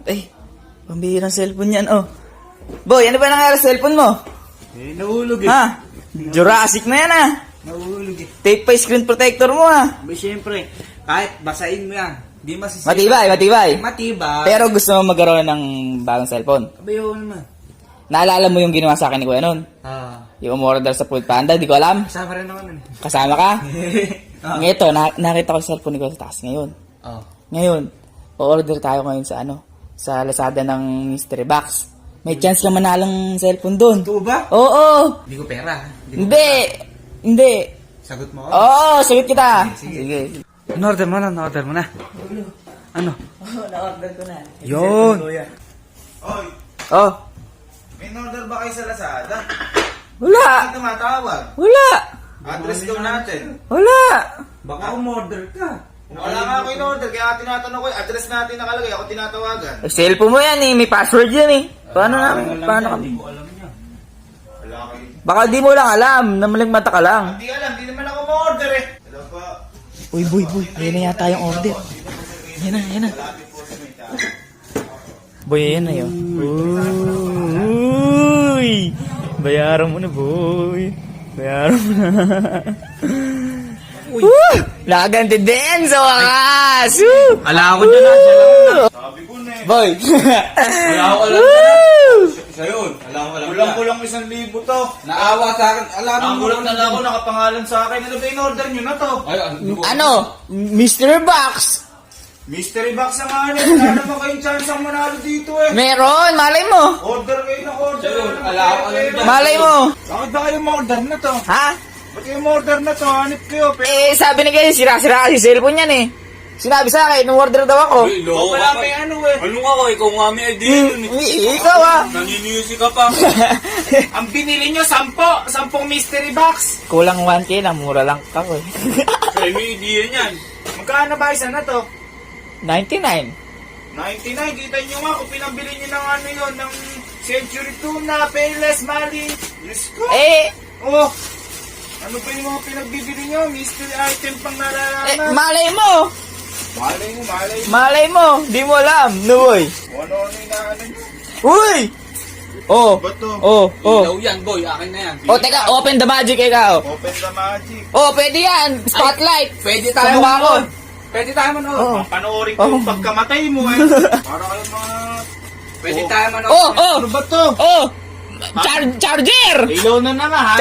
Ay, pambihirang cellphone yan, oh. Boy, ano ba nangyari sa cellphone mo? Nahulog eh. Ha? Jurassic na yan, ah. Nahulog eh. Tape pa yung screen protector mo, ah. Ba, syempre, kahit basahin mo yan, di masisira. Matibay. Matibay. Pero gusto mo magkaroon ng bagong cellphone. Abay, yun naman. Naalala mo yung ginawa sa akin ni Kuya noon? Yung umorder sa Food Panda, di ko alam. Kasama rin naman nun eh. Kasama ka? Ito, nakita ko sa cellphone ni Kuya sa taas ngayon. Ngayon, o-order tayo ngayon sa sa Lazada ng Mystery Box. May chance ka manalong cellphone doon. Ito ba? Oo. Hindi ko pera. Hindi. Sagot mo ako? Oo, sagot kita. Sige. In-order mo na, na-order mo na. Ano? Oo, na-order ko na. Yun. Oy, Oh, may order ba kayo sa Lazada? wala. Hindi tumatawag. Wala. Address daw natin. Wala. Baka umorder ka. Wala nga ako in-order, kaya tinatanong ko, address natin nakalagay, ako tinatawagan. Cellphone mo yan eh, may password yan eh. Paano kami? Hindi ko alam niya. Wala kayo. Baka di mo lang alam, namaligmata ka lang. Hindi alam, hindi naman ako ma-order eh. Hello po. Uy, boy, ayan na yata yung order. Ayan na. Boy, ayan na yun. Uy! Bayaran mo na, boy. Bayaran mo na. Uy. Nakaganti din sa wakas! Woo! Ala ako dyan na, siya lang na. Sabi ko na eh. Boy! Wala ako alam Woo! Siya yun. Wala ako alam Kulang-kulang 1,000 to. Naawa sa akin. Alam mo. Nakulang na ako, nakapangalan sa akin. Ano ba in-order nyo na to? Ay, Ano? Mystery Box! Mystery box ang ano, wala naman kayong chance ang manalo dito eh. Meron! Malay mo! Order kayo ng order. Siya yun, ala ako alam dyan. Malay mo! Bakit ba kayo ma-order na to? Ha? Ba't kayo ma-order na to? Hanip kayo, pero... Eh, sabi ni kayo, sira-sira kasi cellphone yan eh. Sinabi sa akin, nung order daw ako. Wala may ano eh. Ano nga ko, ikaw nga may idea yun eh. Ikaw ah! Naninisi ka pa. Ang binili nyo, 10 mystery box. Kulang 1K lang, mura lang ako eh. Kaya may idea niyan. Magkano ba isa na to? 99. 99, kita nyo nga kung pinabili nyo ng ano yun, ng Century Tuna, Payless, Mali. Diyos ko. Eh, Oh, ano ba yung mga pinagbibili nyo? Mystery item pang nalalaman. malay mo! Malay mo. Malay mo! Di mo alam, no boy. Kung ano-ano yung naano nyo. Uy! Oh, Ba't to? oh. Ilaw yan, boy. Akin na yan. Oh, teka, open the magic ikaw. Open the magic. Oh, pwede yan. Spotlight. Pwede Sa tayo mukha ko. manood. Pwede tayo manood. Oh. Panoorin ko yung pagkamatay mo eh. Para kayo mga... Pwede tayo manood. Oh. Ano ba to? Oh! Charger! Ilaw na naman ha.